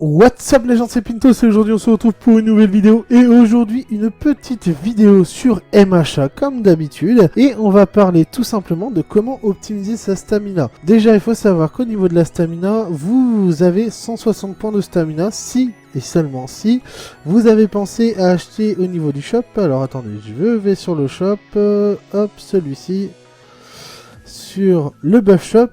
What's up les gens, c'est Pintos et aujourd'hui on se retrouve pour une nouvelle vidéo et aujourd'hui une petite vidéo sur MHA comme d'habitude et on va parler tout simplement de comment optimiser sa stamina. Déjà il faut savoir qu'au niveau de la stamina, vous avez 160 points de stamina si et seulement si vous avez pensé à acheter au niveau du shop. Alors attendez, je vais sur le shop, hop celui-ci, sur le buff shop,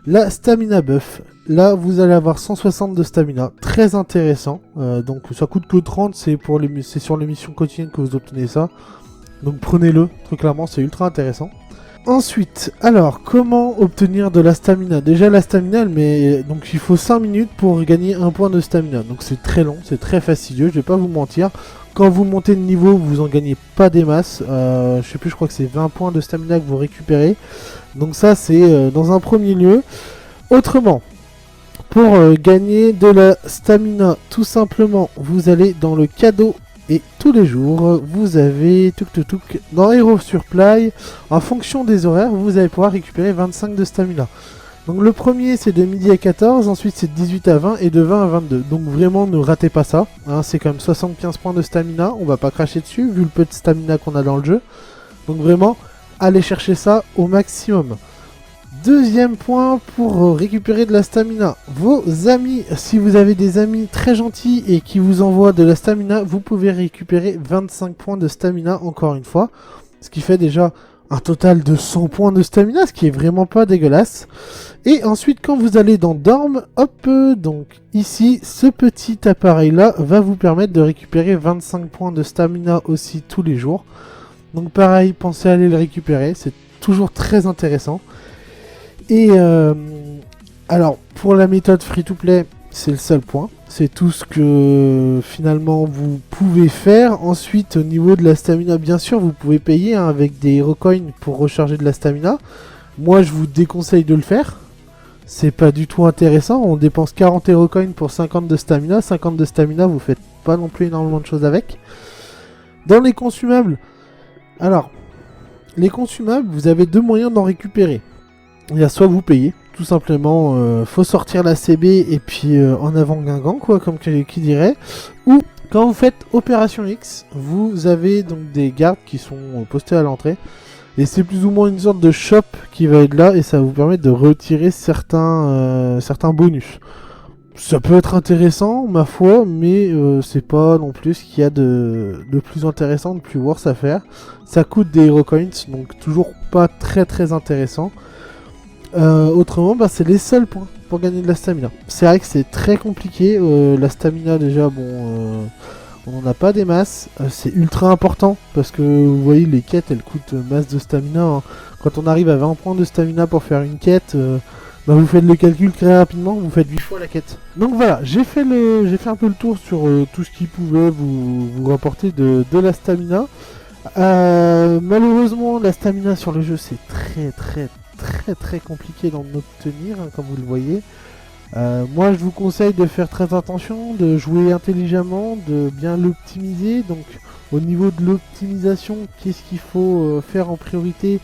la stamina buff. Là, vous allez avoir 160 de stamina, très intéressant. Donc, ça coûte que 30, c'est sur les missions quotidiennes que vous obtenez ça. Donc, prenez-le, très clairement, c'est ultra intéressant. Ensuite, alors, comment obtenir de la stamina? Déjà, la stamina, donc il faut 5 minutes pour gagner un point de stamina. Donc, c'est très long, c'est très fastidieux, je vais pas vous mentir. Quand vous montez de niveau, vous en gagnez pas des masses. Je sais plus, je crois que c'est 20 points de stamina que vous récupérez. Donc, ça, c'est dans un premier lieu. Autrement, pour gagner de la stamina, tout simplement, vous allez dans le cadeau et tous les jours, vous avez dans Hero Supply, en fonction des horaires, vous allez pouvoir récupérer 25 de stamina. Donc le premier c'est de midi à 14, ensuite c'est de 18 à 20 et de 20 à 22. Donc vraiment ne ratez pas ça, hein, c'est quand même 75 points de stamina, on va pas cracher dessus vu le peu de stamina qu'on a dans le jeu. Donc vraiment, allez chercher ça au maximum. Deuxième point pour récupérer de la stamina, vos amis, si vous avez des amis très gentils et qui vous envoient de la stamina, vous pouvez récupérer 25 points de stamina encore une fois, ce qui fait déjà un total de 100 points de stamina, ce qui est vraiment pas dégueulasse. Et ensuite quand vous allez dans Dorm, hop, donc ici, ce petit appareil là va vous permettre de récupérer 25 points de stamina aussi tous les jours. Donc pareil, pensez à aller le récupérer, c'est toujours très intéressant. Et alors, pour la méthode free-to-play, c'est le seul point. C'est tout ce que finalement vous pouvez faire. Ensuite, au niveau de la stamina, bien sûr, vous pouvez payer hein, avec des Hero Coins pour recharger de la stamina. Moi, je vous déconseille de le faire. C'est pas du tout intéressant. On dépense 40 Hero Coins pour 50 de stamina. 50 de stamina, vous faites pas non plus énormément de choses avec. Dans les consumables, alors, les consumables, vous avez deux moyens d'en récupérer. Il y a soit vous payez, tout simplement, faut sortir la CB et puis en avant Guingamp, quoi, comme qui dirait. Ou quand vous faites Opération X, vous avez donc des gardes qui sont postés à l'entrée. Et c'est plus ou moins une sorte de shop qui va être là et ça va vous permettre de retirer certains bonus. Ça peut être intéressant, ma foi, mais c'est pas non plus ce qu'il y a de plus intéressant, de plus worth à faire. Ça coûte des Hero Coins, donc toujours pas très intéressant. Autrement, c'est les seuls points pour gagner de la stamina. C'est vrai que c'est très compliqué. La stamina, déjà, bon, on n'en a pas des masses. C'est ultra important parce que vous voyez, les quêtes elles coûtent masse de stamina. Hein. Quand on arrive à 20 points de stamina pour faire une quête, vous faites le calcul très rapidement, vous faites 8 fois la quête. Donc voilà, j'ai fait un peu le tour sur tout ce qui pouvait vous rapporter de la stamina. Malheureusement, la stamina sur le jeu, c'est très compliqué d'en obtenir, hein, comme vous le voyez. Moi, je vous conseille de faire très attention, de jouer intelligemment, de bien l'optimiser. Donc, au niveau de l'optimisation, qu'est-ce qu'il faut faire en priorité?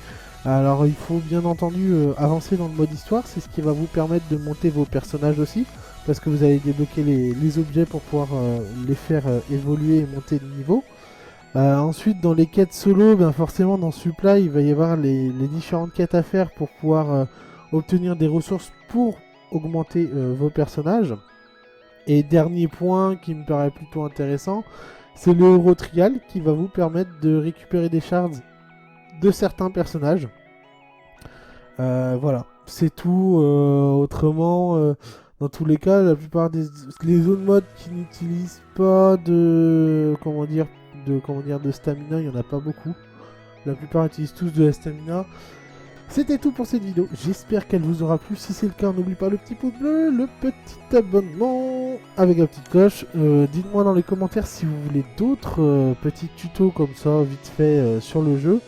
Alors, il faut bien entendu avancer dans le mode histoire. C'est ce qui va vous permettre de monter vos personnages aussi, parce que vous allez débloquer les objets pour pouvoir les faire évoluer et monter de niveau. Ensuite, dans les quêtes solo, forcément dans Supply, il va y avoir les différentes quêtes à faire pour pouvoir obtenir des ressources pour augmenter vos personnages. Et dernier point qui me paraît plutôt intéressant, c'est le Hero Trial qui va vous permettre de récupérer des shards de certains personnages. Voilà, c'est tout. Autrement, dans tous les cas, la plupart les zones modes qui n'utilisent pas de stamina, il n'y en a pas beaucoup. La plupart utilisent tous de la stamina. C'était tout pour cette vidéo, j'espère qu'elle vous aura plu. Si c'est le cas, n'oublie pas le petit pouce bleu, le petit abonnement avec la petite cloche. Dites-moi dans les commentaires si vous voulez d'autres petits tutos comme ça, vite fait, sur le jeu.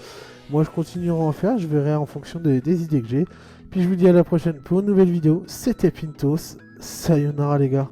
Moi je continuerai à en faire, je verrai en fonction des idées que j'ai. Puis je vous dis à la prochaine pour une nouvelle vidéo. C'était Pintos, sayonara les gars.